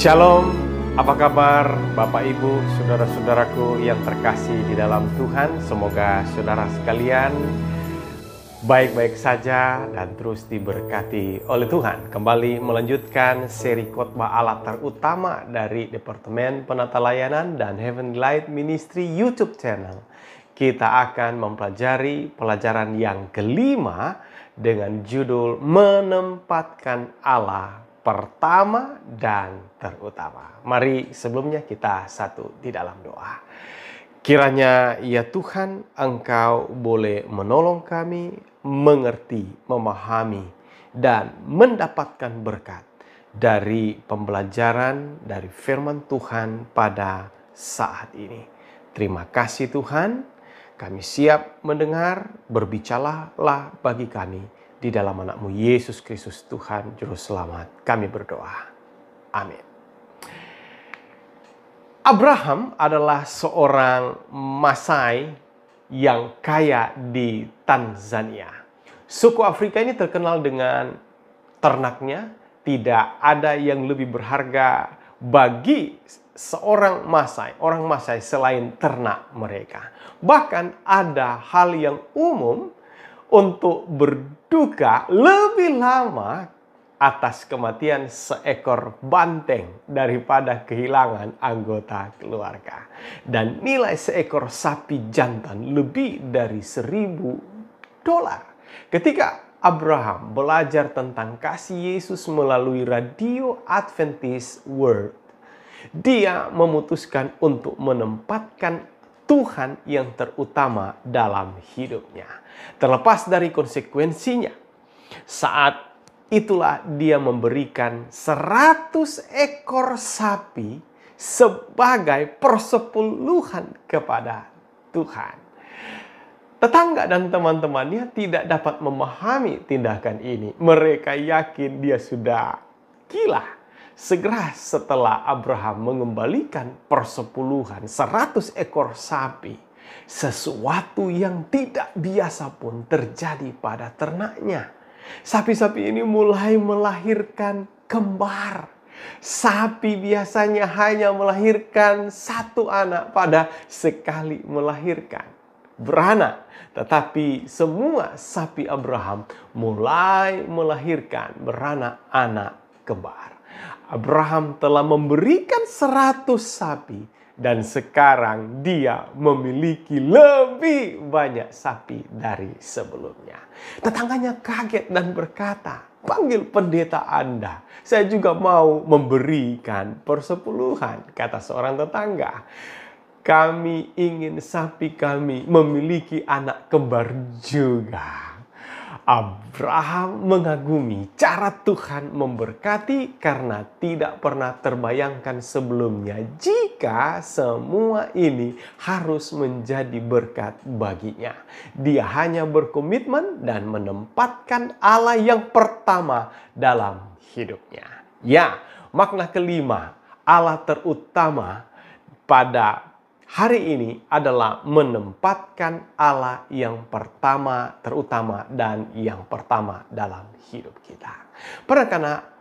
Shalom, apa kabar Bapak Ibu, saudara-saudaraku yang terkasih di dalam Tuhan. Semoga saudara sekalian baik-baik saja dan terus diberkati oleh Tuhan. Kembali melanjutkan seri khotbah Allah terutama dari Departemen Penata Layanan dan Heavenly Light Ministry YouTube channel. Kita akan mempelajari pelajaran yang kelima dengan judul Menempatkan Allah pertama dan terutama. Mari sebelumnya kita satu di dalam doa. Kiranya ya Tuhan, Engkau boleh menolong kami mengerti, memahami, dan mendapatkan berkat dari pembelajaran dari firman Tuhan pada saat ini. Terima kasih Tuhan, kami siap mendengar, berbicaralah bagi kami. Di dalam anak-Mu Yesus Kristus Tuhan Juru Selamat kami berdoa. Amin. Abraham adalah seorang Masai yang kaya di Tanzania. Suku Afrika ini terkenal dengan ternaknya. Tidak ada yang lebih berharga bagi seorang Masai, orang Masai selain ternak mereka. Bahkan ada hal yang umum untuk berduka lebih lama atas kematian seekor banteng daripada kehilangan anggota keluarga. Dan nilai seekor sapi jantan lebih dari $1.000. Ketika Abraham belajar tentang kasih Yesus melalui radio Adventist World, dia memutuskan untuk menempatkan Tuhan yang terutama dalam hidupnya. Terlepas dari konsekuensinya, saat itulah dia memberikan 100 ekor sapi sebagai persepuluhan kepada Tuhan. Tetangga dan teman-temannya tidak dapat memahami tindakan ini. Mereka yakin dia sudah gila. Segera setelah Abraham mengembalikan persepuluhan 100 ekor sapi, sesuatu yang tidak biasa pun terjadi pada ternaknya. Sapi-sapi ini mulai melahirkan kembar. Sapi biasanya hanya melahirkan satu anak pada sekali melahirkan beranak. Tetapi semua sapi Abraham mulai melahirkan beranak anak kembar. Abraham telah memberikan 100 sapi dan sekarang dia memiliki lebih banyak sapi dari sebelumnya. Tetangganya kaget dan berkata, "Panggil pendeta Anda, saya juga mau memberikan persepuluhan," kata seorang tetangga. "Kami ingin sapi kami memiliki anak kembar juga." Abraham mengagumi cara Tuhan memberkati karena tidak pernah terbayangkan sebelumnya jika semua ini harus menjadi berkat baginya. Dia hanya berkomitmen dan menempatkan Allah yang pertama dalam hidupnya. Ya, makna kelima, Allah terutama pada hari ini adalah menempatkan Allah yang pertama, terutama, dan yang pertama dalam hidup kita.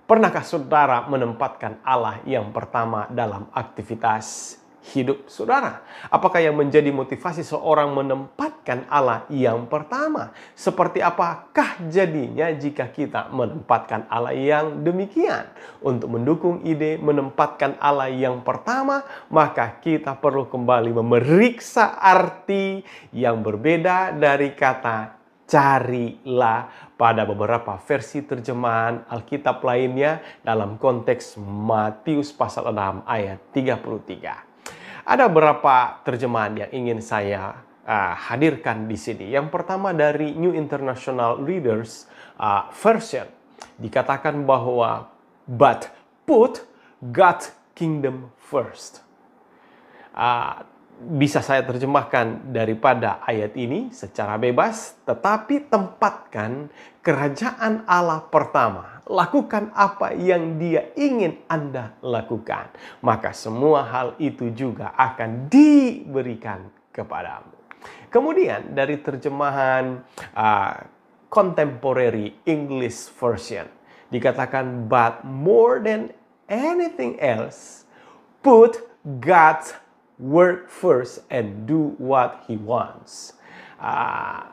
Pernahkah saudara menempatkan Allah yang pertama dalam aktivitas hidup saudara? Apakah yang menjadi motivasi seorang menempatkan Allah yang pertama? Seperti apakah jadinya jika kita menempatkan Allah yang demikian? Untuk mendukung ide menempatkan Allah yang pertama, maka kita perlu kembali memeriksa arti yang berbeda dari kata carilah pada beberapa versi terjemahan Alkitab lainnya dalam konteks Matius pasal 6 ayat 33. Ada beberapa terjemahan yang ingin saya hadirkan di sini. Yang pertama dari New International Readers Version. Dikatakan bahwa, "But put God's kingdom first." Bisa saya terjemahkan daripada ayat ini secara bebas, tetapi tempatkan kerajaan Allah pertama. Lakukan apa yang Dia ingin Anda lakukan. Maka semua hal itu juga akan diberikan kepadamu. Kemudian dari terjemahan Contemporary English Version dikatakan, "But more than anything else, put God's work first and do what He wants.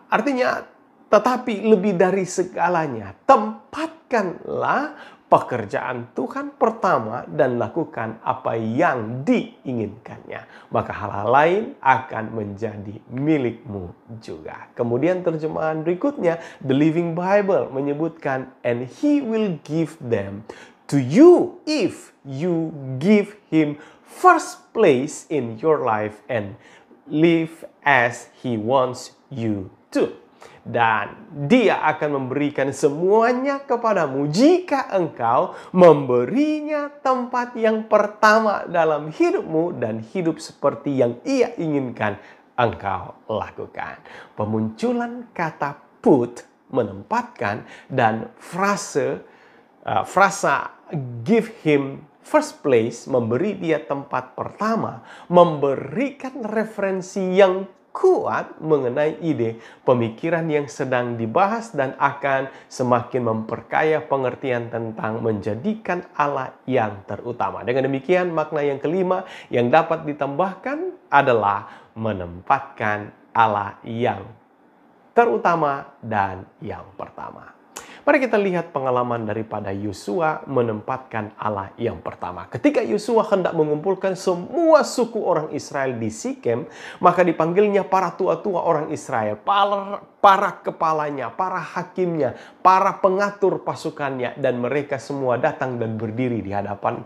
Artinya, tetapi lebih dari segalanya, tempatkanlah pekerjaan Tuhan pertama dan lakukan apa yang diinginkannya. Maka hal-hal lain akan menjadi milikmu juga. Kemudian terjemahan berikutnya, The Living Bible menyebutkan, and He will give them to you if you give Him first place in your life and live as He wants you to. Dan Dia akan memberikan semuanya kepadamu jika engkau memberinya tempat yang pertama dalam hidupmu dan hidup seperti yang Ia inginkan engkau lakukan. Pemunculan kata put, menempatkan, dan frasa give Him first place, memberi Dia tempat pertama, memberikan referensi yang kuat mengenai ide pemikiran yang sedang dibahas dan akan semakin memperkaya pengertian tentang menjadikan Allah yang terutama. Dengan demikian, makna yang kelima yang dapat ditambahkan adalah menempatkan Allah yang terutama dan yang pertama. Mari kita lihat pengalaman daripada Yosua menempatkan Allah yang pertama. Ketika Yosua hendak mengumpulkan semua suku orang Israel di Sikem, maka dipanggilnya para tua-tua orang Israel, para kepalanya, para hakimnya, para pengatur pasukannya, dan mereka semua datang dan berdiri di hadapan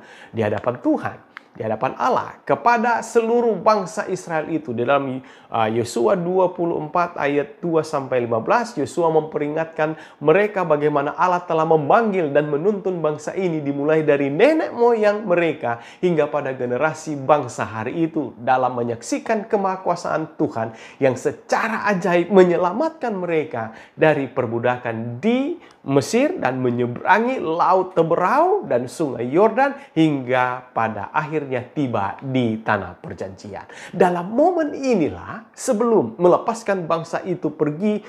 Tuhan, di hadapan Allah, kepada seluruh bangsa Israel itu. Di dalam Yosua 24 ayat 2-15, Yosua memperingatkan mereka bagaimana Allah telah memanggil dan menuntun bangsa ini dimulai dari nenek moyang mereka hingga pada generasi bangsa hari itu dalam menyaksikan kemahakuasaan Tuhan yang secara ajaib menyelamatkan mereka dari perbudakan di Mesir dan menyeberangi Laut Teberau dan Sungai Yordan hingga pada akhirnya tiba di tanah perjanjian. Dalam momen inilah, sebelum melepaskan bangsa itu pergi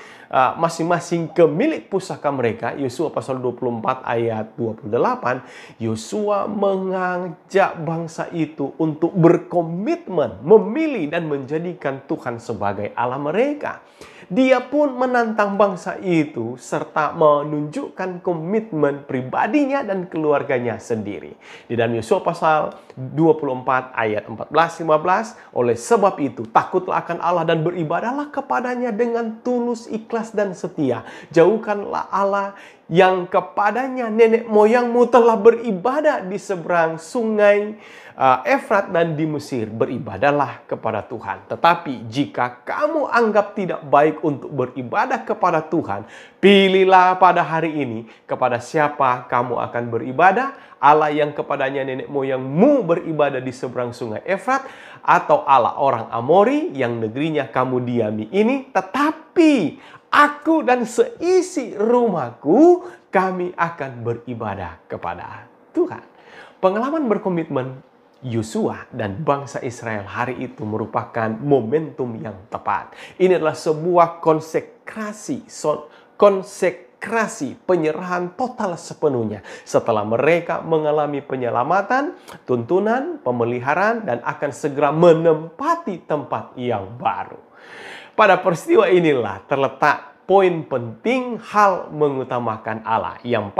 masing-masing ke milik pusaka mereka, Yosua pasal 24 ayat 28, Yosua mengajak bangsa itu untuk berkomitmen, memilih dan menjadikan Tuhan sebagai Allah mereka. Dia pun menantang bangsa itu serta menunjukkan komitmen pribadinya dan keluarganya sendiri. Di dalam Yosua pasal 24 ayat 14-15, oleh sebab itu takutlah akan Allah dan beribadahlah kepadanya dengan tulus, ikhlas dan setia. Jauhkanlah Allah yang kepadanya nenek moyangmu telah beribadah di seberang sungai Efrat dan di Mesir. Beribadahlah kepada Tuhan. Tetapi jika kamu anggap tidak baik untuk beribadah kepada Tuhan, pilihlah pada hari ini kepada siapa kamu akan beribadah, Allah yang kepadanya nenek moyangmu beribadah di seberang sungai Efrat, atau Allah orang Amori yang negerinya kamu diami ini. Tetapi aku dan seisi rumahku, kami akan beribadah kepada Tuhan. Pengalaman berkomitmen Yosua dan bangsa Israel hari itu merupakan momentum yang tepat. Ini adalah sebuah konsekrasi, penyerahan total sepenuhnya setelah mereka mengalami penyelamatan, tuntunan, pemeliharaan, dan akan segera menempati tempat yang baru. Pada peristiwa inilah terletak poin penting hal mengutamakan Allah. Yang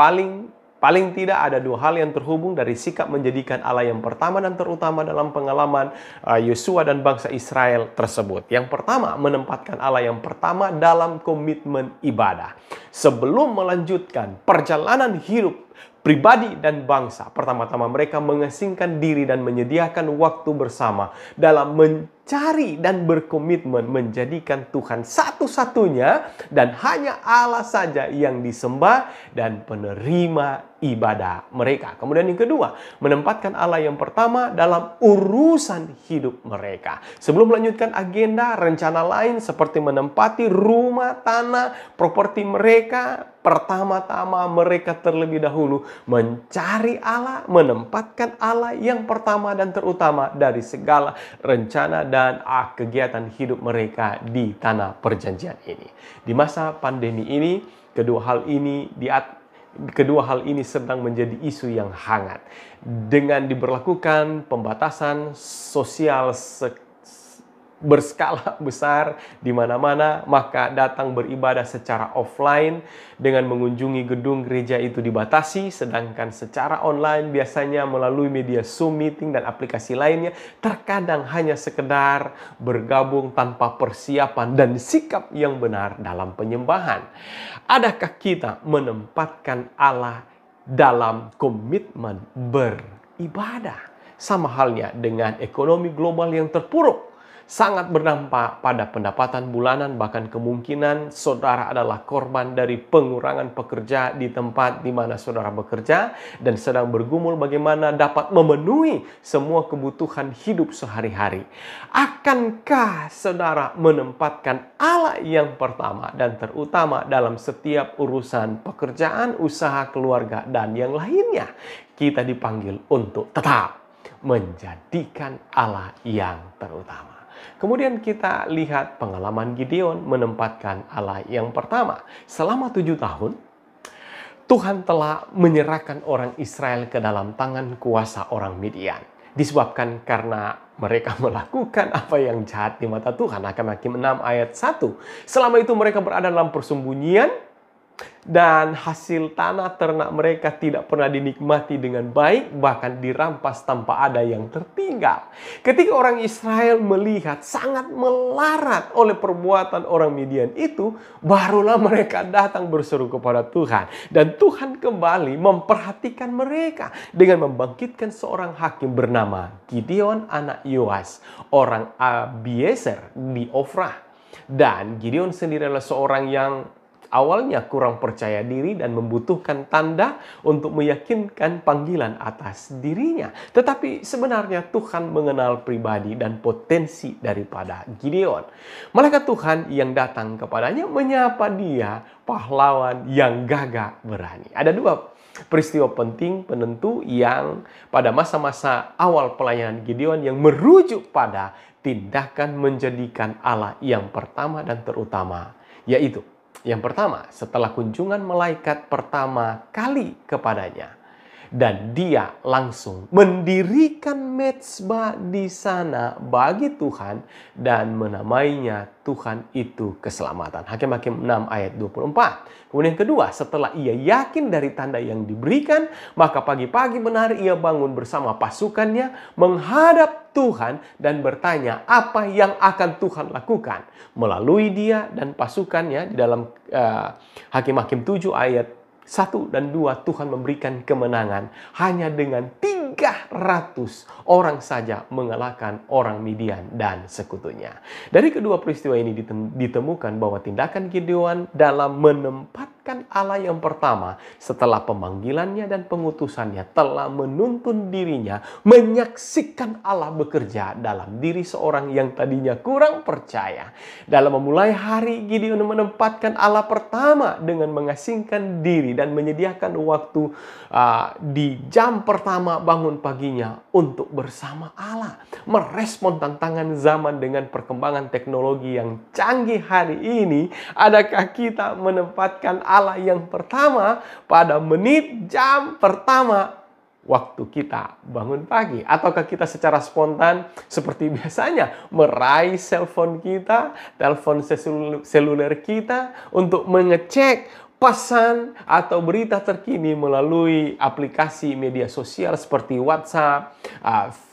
paling tidak ada dua hal yang terhubung dari sikap menjadikan Allah yang pertama dan terutama dalam pengalaman Yosua dan bangsa Israel tersebut. Yang pertama, menempatkan Allah yang pertama dalam komitmen ibadah. Sebelum melanjutkan perjalanan hidup pribadi dan bangsa, pertama-tama mereka mengasingkan diri dan menyediakan waktu bersama dalam mencari dan berkomitmen menjadikan Tuhan satu-satunya dan hanya Allah saja yang disembah dan penerima ibadah mereka. Kemudian yang kedua, menempatkan Allah yang pertama dalam urusan hidup mereka. Sebelum melanjutkan agenda, rencana lain seperti menempati rumah, tanah, properti mereka, pertama-tama mereka terlebih dahulu mencari Allah, menempatkan Allah yang pertama dan terutama dari segala rencana dan kegiatan hidup mereka di tanah perjanjian ini. Di masa pandemi ini, kedua hal ini kedua hal ini sedang menjadi isu yang hangat. Dengan diberlakukan pembatasan sosial berskala besar di mana-mana, maka datang beribadah secara offline dengan mengunjungi gedung gereja itu dibatasi, sedangkan secara online biasanya melalui media Zoom meeting dan aplikasi lainnya, terkadang hanya sekedar bergabung tanpa persiapan dan sikap yang benar dalam penyembahan. Adakah kita menempatkan Allah dalam komitmen beribadah? Sama halnya dengan ekonomi global yang terpuruk, sangat berdampak pada pendapatan bulanan, bahkan kemungkinan saudara adalah korban dari pengurangan pekerja di tempat di mana saudara bekerja dan sedang bergumul bagaimana dapat memenuhi semua kebutuhan hidup sehari-hari. Akankah saudara menempatkan Allah yang pertama dan terutama dalam setiap urusan pekerjaan, usaha, keluarga, dan yang lainnya? Kita dipanggil untuk tetap menjadikan Allah yang terutama. Kemudian kita lihat pengalaman Gideon menempatkan Allah yang pertama. Selama 7 tahun, Tuhan telah menyerahkan orang Israel ke dalam tangan kuasa orang Midian. Disebabkan karena mereka melakukan apa yang jahat di mata Tuhan. Hakim-Hakim 6 ayat 1. Selama itu mereka berada dalam persembunyian, dan hasil tanah ternak mereka tidak pernah dinikmati dengan baik, bahkan dirampas tanpa ada yang tertinggal. Ketika orang Israel melihat sangat melarat oleh perbuatan orang Midian itu, barulah mereka datang berseru kepada Tuhan. Dan Tuhan kembali memperhatikan mereka dengan membangkitkan seorang hakim bernama Gideon anak Yoas, orang Abiezer di Ofrah. Dan Gideon sendiri adalah seorang yang awalnya kurang percaya diri dan membutuhkan tanda untuk meyakinkan panggilan atas dirinya. Tetapi sebenarnya Tuhan mengenal pribadi dan potensi daripada Gideon. Malaikat Tuhan yang datang kepadanya menyapa dia pahlawan yang gagah berani. Ada 2 peristiwa penting penentu yang pada masa-masa awal pelayanan Gideon yang merujuk pada tindakan menjadikan Allah yang pertama dan terutama, yaitu yang pertama, setelah kunjungan malaikat pertama kali kepadanya, dan dia langsung mendirikan mezbah di sana bagi Tuhan dan menamainya Tuhan itu keselamatan. Hakim-Hakim 6 ayat 24. Kemudian kedua, setelah ia yakin dari tanda yang diberikan, maka pagi-pagi benar ia bangun bersama pasukannya menghadap Tuhan dan bertanya apa yang akan Tuhan lakukan. Melalui dia dan pasukannya di dalam Hakim-Hakim 7 ayat 1 dan 2, Tuhan memberikan kemenangan hanya dengan 300 orang saja mengalahkan orang Midian dan sekutunya. Dari kedua peristiwa ini ditemukan bahwa tindakan Gideon dalam menempatkan Allah yang pertama setelah pemanggilannya dan pengutusannya telah menuntun dirinya menyaksikan Allah bekerja dalam diri seorang yang tadinya kurang percaya. Dalam memulai hari, Gideon menempatkan Allah pertama dengan mengasingkan diri dan menyediakan waktu di jam pertama bangun paginya untuk bersama Allah. Merespon tantangan zaman dengan perkembangan teknologi yang canggih hari ini, adakah kita menempatkan Allah yang pertama pada menit jam pertama waktu kita bangun pagi? Ataukah kita secara spontan seperti biasanya meraih telepon seluler kita untuk mengecek pesan atau berita terkini melalui aplikasi media sosial seperti WhatsApp,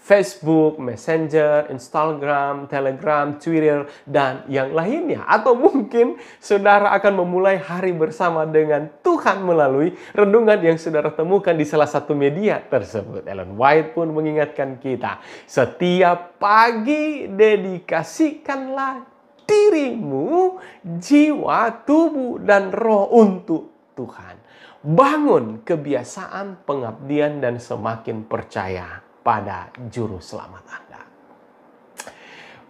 Facebook, Messenger, Instagram, Telegram, Twitter, dan yang lainnya. Atau mungkin saudara akan memulai hari bersama dengan Tuhan melalui renungan yang saudara temukan di salah satu media tersebut. Ellen White pun mengingatkan kita, setiap pagi dedikasikanlah dirimu, jiwa, tubuh, dan roh untuk Tuhan. Bangun kebiasaan pengabdian dan semakin percaya pada juru selamat Anda.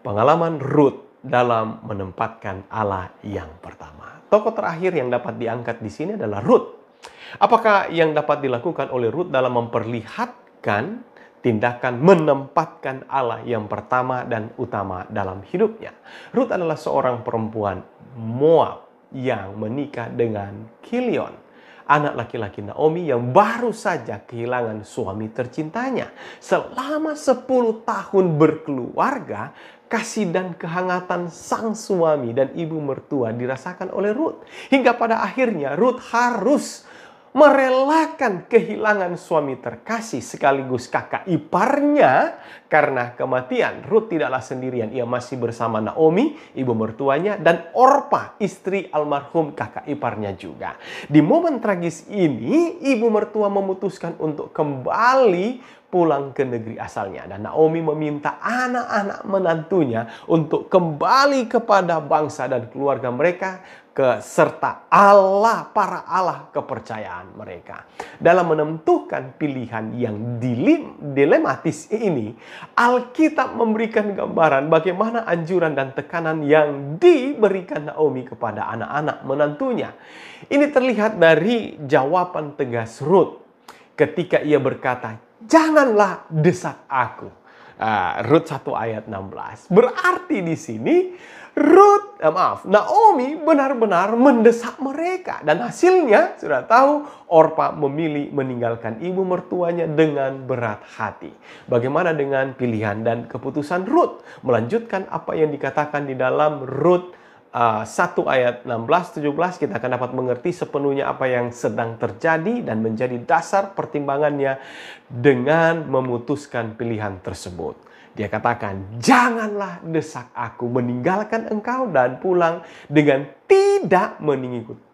Pengalaman Ruth dalam menempatkan Allah yang pertama. Tokoh terakhir yang dapat diangkat di sini adalah Ruth. Apakah yang dapat dilakukan oleh Ruth dalam memperlihatkan tindakan menempatkan Allah yang pertama dan utama dalam hidupnya? Ruth adalah seorang perempuan Moab yang menikah dengan Kilion. anak laki-laki Naomi yang baru saja kehilangan suami tercintanya. Selama 10 tahun berkeluarga, kasih dan kehangatan sang suami dan ibu mertua dirasakan oleh Ruth. Hingga pada akhirnya Ruth harus merelakan kehilangan suami terkasih sekaligus kakak iparnya karena kematian. Ruth tidaklah sendirian, ia masih bersama Naomi, ibu mertuanya, dan Orpa, istri almarhum kakak iparnya juga. Di momen tragis ini, ibu mertua memutuskan untuk kembali pulang ke negeri asalnya. Dan Naomi meminta anak-anak menantunya untuk kembali kepada bangsa dan keluarga mereka serta Allah, para Allah kepercayaan mereka. Dalam menentukan pilihan yang dilematis ini, Alkitab memberikan gambaran bagaimana anjuran dan tekanan yang diberikan Naomi kepada anak-anak menantunya. Ini terlihat dari jawaban tegas Ruth ketika ia berkata, "Janganlah desak aku." Ruth 1 ayat 16. Berarti di sini Naomi benar-benar mendesak mereka. Dan hasilnya, sudah tahu, Orpa memilih meninggalkan ibu mertuanya dengan berat hati. Bagaimana dengan pilihan dan keputusan Ruth? Melanjutkan apa yang dikatakan di dalam Ruth 1 ayat 16-17, kita akan dapat mengerti sepenuhnya apa yang sedang terjadi dan menjadi dasar pertimbangannya dengan memutuskan pilihan tersebut. Dia katakan, "Janganlah desak aku meninggalkan engkau dan pulang dengan tidak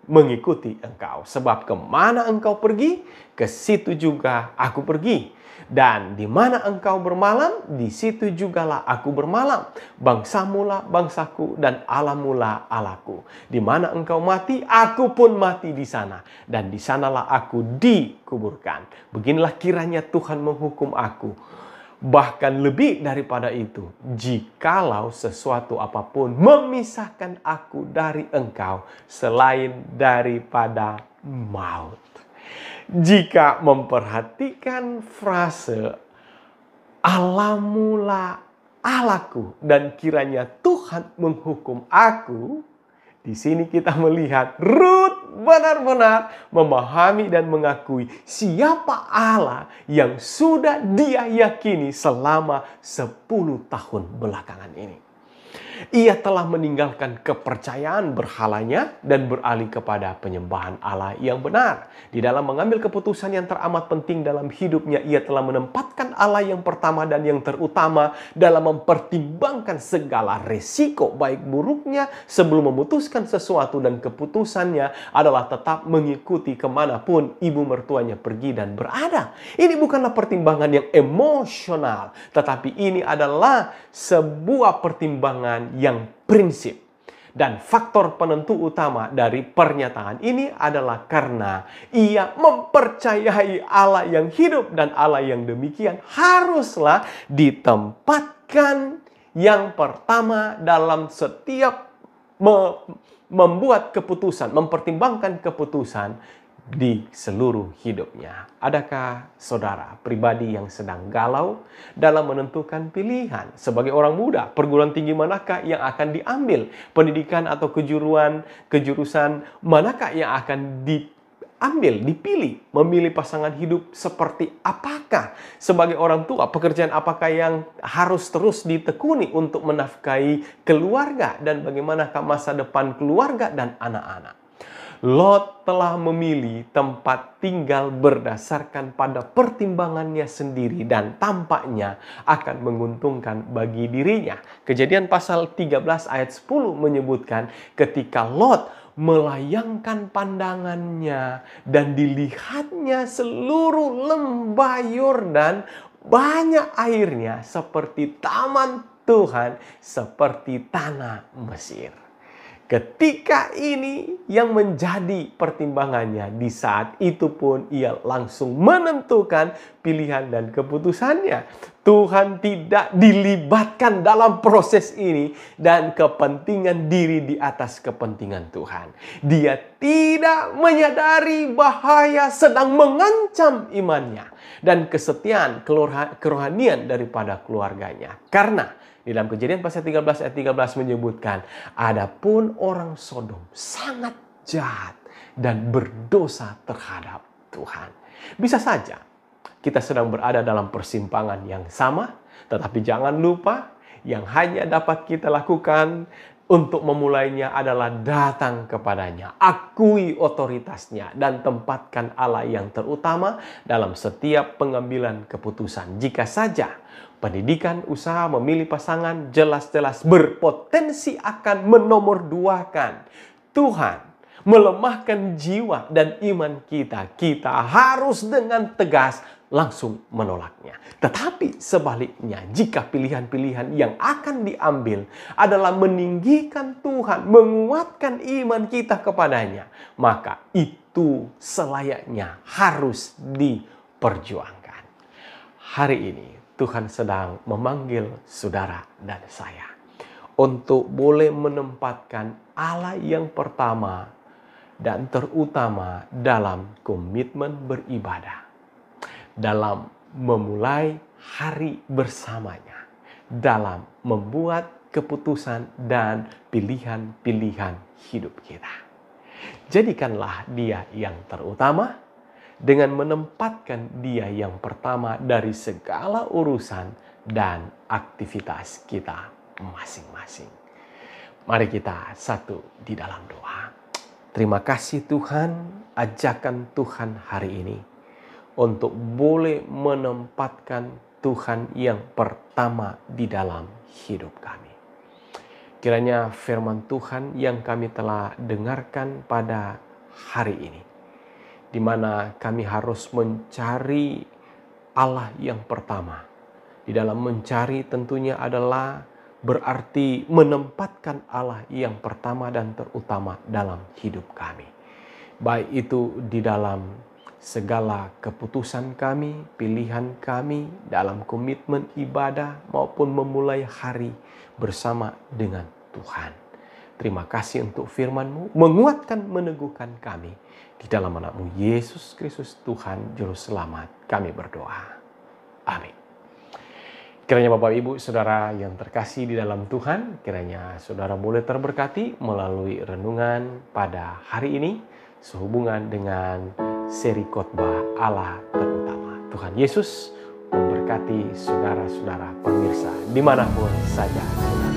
mengikuti engkau. Sebab kemana engkau pergi, ke situ juga aku pergi. Dan di mana engkau bermalam, di situ jugalah aku bermalam. Bangsamulah bangsaku dan Allahmulah Allahku. Di mana engkau mati, aku pun mati di sana. Dan di sanalah aku dikuburkan." Beginilah kiranya Tuhan menghukum aku. Bahkan lebih daripada itu, jikalau sesuatu apapun memisahkan aku dari engkau selain daripada maut. Jika memperhatikan frase Allahmulah Allahku dan kiranya Tuhan menghukum aku, di sini kita melihat Ruth benar-benar memahami dan mengakui siapa Allah yang sudah dia yakini selama 10 tahun belakangan ini. Ia telah meninggalkan kepercayaan berhalanya dan beralih kepada penyembahan Allah yang benar. Di dalam mengambil keputusan yang teramat penting dalam hidupnya, ia telah menempatkan Allah yang pertama dan yang terutama dalam mempertimbangkan segala resiko baik buruknya sebelum memutuskan sesuatu, dan keputusannya adalah tetap mengikuti kemanapun ibu mertuanya pergi dan berada. Ini bukanlah pertimbangan yang emosional, tetapi ini adalah sebuah pertimbangan yang prinsip. Dan faktor penentu utama dari pernyataan ini adalah karena ia mempercayai Allah yang hidup, dan Allah yang demikian haruslah ditempatkan yang pertama dalam setiap membuat keputusan, mempertimbangkan keputusan di seluruh hidupnya. Adakah saudara pribadi yang sedang galau dalam menentukan pilihan? Sebagai orang muda, perguruan tinggi manakah yang akan diambil? Pendidikan atau kejurusan manakah yang akan diambil, dipilih? Memilih pasangan hidup seperti apakah? Sebagai orang tua, pekerjaan apakah yang harus terus ditekuni untuk menafkahi keluarga? Dan bagaimanakah masa depan keluarga dan anak-anak? Lot telah memilih tempat tinggal berdasarkan pada pertimbangannya sendiri dan tampaknya akan menguntungkan bagi dirinya. Kejadian pasal 13 ayat 10 menyebutkan ketika Lot melayangkan pandangannya dan dilihatnya seluruh lembah Yordan banyak airnya seperti taman Tuhan, seperti tanah Mesir. Ketika ini yang menjadi pertimbangannya, di saat itu pun ia langsung menentukan pilihan dan keputusannya. Tuhan tidak dilibatkan dalam proses ini dan kepentingan diri di atas kepentingan Tuhan. Dia tidak menyadari bahaya sedang mengancam imannya dan kesetiaan kerohanian daripada keluarganya. Karena di dalam Kejadian pasal 13 ayat 13 menyebutkan, adapun orang Sodom sangat jahat dan berdosa terhadap Tuhan. Bisa saja kita sedang berada dalam persimpangan yang sama, tetapi jangan lupa yang hanya dapat kita lakukan untuk memulainya adalah datang kepadanya, akui otoritasnya, dan tempatkan Allah yang terutama dalam setiap pengambilan keputusan. Jika saja pendidikan, usaha, memilih pasangan jelas-jelas berpotensi akan menomorduakan Tuhan, melemahkan jiwa dan iman kita, kita harus dengan tegas langsung menolaknya. Tetapi sebaliknya, jika pilihan-pilihan yang akan diambil adalah meninggikan Tuhan, menguatkan iman kita kepadanya, maka itu selayaknya harus diperjuangkan. Hari ini Tuhan sedang memanggil saudara dan saya untuk boleh menempatkan Allah yang pertama dan terutama dalam komitmen beribadah, dalam memulai hari bersamanya, dalam membuat keputusan dan pilihan-pilihan hidup kita. Jadikanlah Dia yang terutama dengan menempatkan Dia yang pertama dari segala urusan dan aktivitas kita masing-masing. Mari kita satu di dalam doa. Terima kasih Tuhan, ajakan Tuhan hari ini untuk boleh menempatkan Tuhan yang pertama di dalam hidup kami. Kiranya firman Tuhan yang kami telah dengarkan pada hari ini, di mana kami harus mencari Allah yang pertama. Di dalam mencari tentunya adalah berarti menempatkan Allah yang pertama dan terutama dalam hidup kami. Baik itu di dalam segala keputusan kami, pilihan kami dalam komitmen ibadah maupun memulai hari bersama dengan Tuhan. Terima kasih untuk firman-Mu, menguatkan, meneguhkan kami. Di dalam nama-Mu Yesus Kristus Tuhan Juru Selamat kami berdoa. Amin. Kiranya Bapak Ibu Saudara yang terkasih di dalam Tuhan, kiranya Saudara boleh terberkati melalui renungan pada hari ini sehubungan dengan seri khotbah Allah terutama. Tuhan Yesus memberkati saudara-saudara pemirsa dimanapun saja saudara.